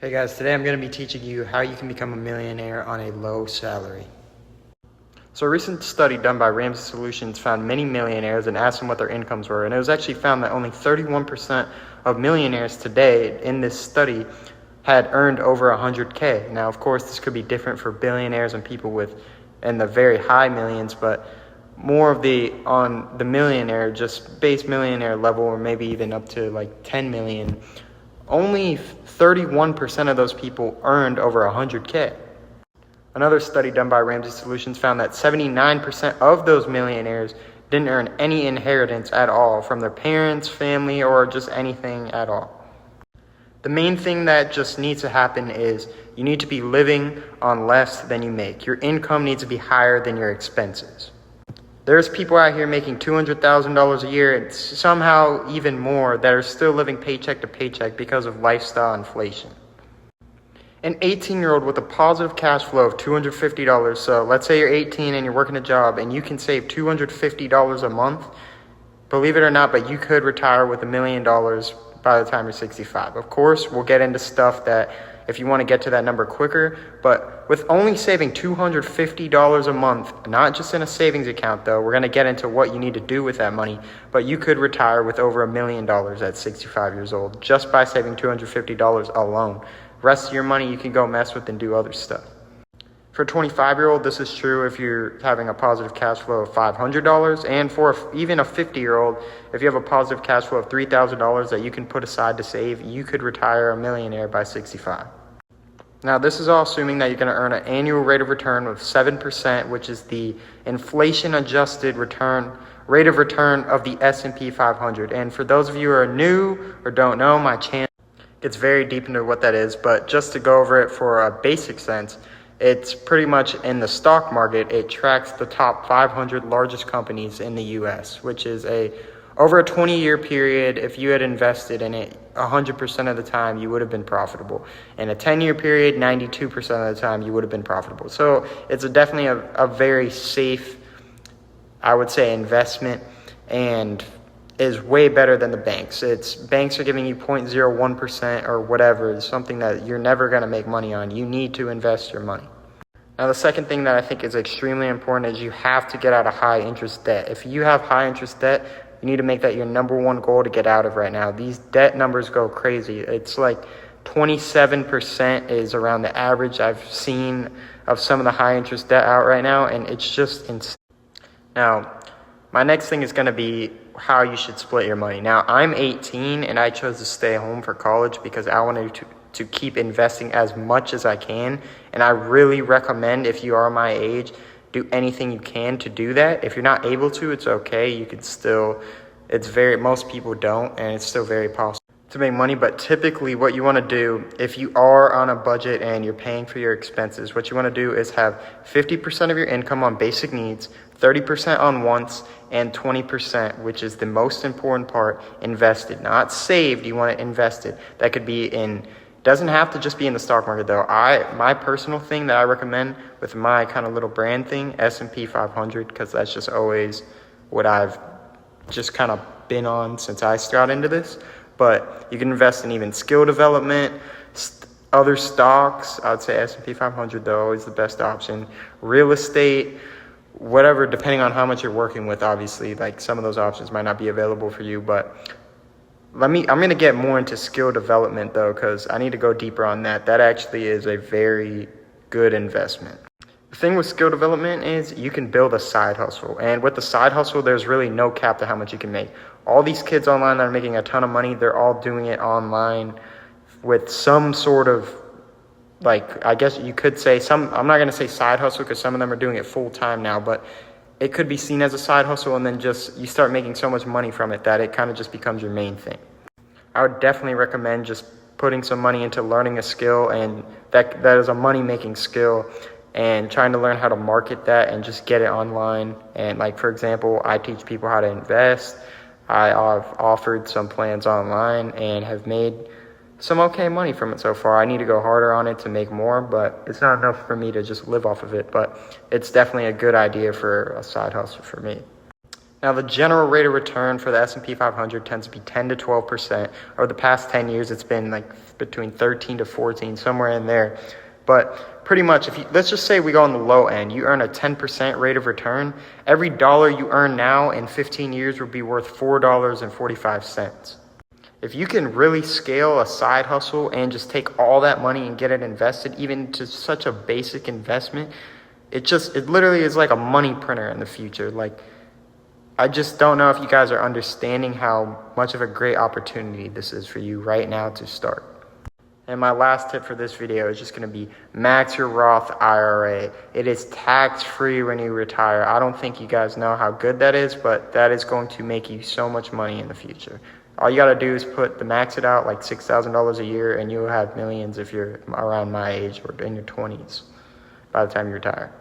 Hey guys, today I'm going to be teaching you how you can become a millionaire on a low salary. So a recent study done by Ramsey Solutions found many millionaires and asked them what their incomes were. And it was actually found that only 31% of millionaires today in this study had earned over 100K. Now, of course, this could be different for billionaires and people in the very high millions, but more of on the millionaire, just base millionaire level, or maybe even up to like 10 million, only 31% of those people earned over 100K. Another study done by Ramsey Solutions found that 79% of those millionaires didn't earn any inheritance at all from their parents, family, or just anything at all. The main thing that just needs to happen is you need to be living on less than you make. Your income needs to be higher than your expenses. There's people out here making $200,000 a year and somehow even more that are still living paycheck to paycheck because of lifestyle inflation. An 18-year-old with a positive cash flow of $250, so let's say you're 18 and you're working a job and you can save $250 a month, believe it or not, but you could retire with $1 million by the time you're 65. Of course, we'll get into stuff that if you want to get to that number quicker, but with only saving $250 a month, not just in a savings account though, we're going to get into what you need to do with that money, but you could retire with over $1 million at 65 years old just by saving $250 alone. The rest of your money you can go mess with and do other stuff. For a 25-year-old, this is true if you're having a positive cash flow of $500, and for even a 50-year-old, if you have a positive cash flow of $3,000 that you can put aside to save, you could retire a millionaire by 65. Now, this is all assuming that you're going to earn an annual rate of return of 7%, which is the inflation-adjusted rate of return of the S&P 500. And for those of you who are new or don't know, my channel gets very deep into what that is, but just to go over it for a basic sense, it's pretty much in the stock market. It tracks the top 500 largest companies in the U.S., which is over a 20-year period. If you had invested in it 100% of the time, you would have been profitable. In a 10-year period, 92% of the time, you would have been profitable. So it's definitely a very safe, I would say, investment, and is way better than the banks. Banks are giving you 0.01% or whatever. It's something that you're never going to make money on. You need to invest your money. Now, the second thing that I think is extremely important is you have to get out of high interest debt. If you have high interest debt, you need to make that your number one goal to get out of right now. These debt numbers go crazy. It's like 27% is around the average I've seen of some of the high interest debt out right now, and it's just insane. Now, my next thing is going to be how you should split your money. Now, I'm 18 and I chose to stay home for college because I wanted to keep investing as much as I can. And I really recommend, if you are my age, do anything you can to do that. If you're not able to, it's okay. You can still, most people don't, and it's still very possible to make money. But typically what you want to do, if you are on a budget and you're paying for your expenses, what you want to do is have 50% of your income on basic needs, 30% on wants, and 20%, which is the most important part, invested. Not saved, you want it invested. That could be doesn't have to just be in the stock market though. My personal thing that I recommend with my kind of little brand thing, S&P 500, because that's just always what I've just kind of been on since I got into this. But you can invest in even skill development, other stocks. I would say S&P 500 though is the best option. Real estate, whatever, depending on how much you're working with, obviously. Like some of those options might not be available for you, but I'm going to get more into skill development though, because I need to go deeper on that. That actually is a very good investment. The thing with skill development is you can build a side hustle. And with the side hustle, there's really no cap to how much you can make. All these kids online that are making a ton of money, they're all doing it online with some sort of, like, I guess you could say I'm not going to say side hustle because some of them are doing it full time now, but it could be seen as a side hustle, and then just you start making so much money from it that it kind of just becomes your main thing. I would definitely recommend just putting some money into learning a skill, and that is a money-making skill, and trying to learn how to market that and just get it online. And like, for example, I teach people how to invest. I've offered some plans online and have made some okay money from it so far. I need to go harder on it to make more, but it's not enough for me to just live off of it. But it's definitely a good idea for a side hustle for me. Now, the general rate of return for the S&P 500 tends to be 10 to 12%. Over the past 10 years, it's been like between 13 to 14, somewhere in there. But pretty much, let's just say we go on the low end, you earn a 10% rate of return. Every dollar you earn now in 15 years will be worth $4.45. If you can really scale a side hustle and just take all that money and get it invested, even to such a basic investment, it literally is like a money printer in the future. Like, I just don't know if you guys are understanding how much of a great opportunity this is for you right now to start. And my last tip for this video is just going to be max your Roth IRA. It is tax-free when you retire. I don't think you guys know how good that is, but that is going to make you so much money in the future. All you got to do is max it out like $6,000 a year, and you'll have millions if you're around my age or in your 20s by the time you retire.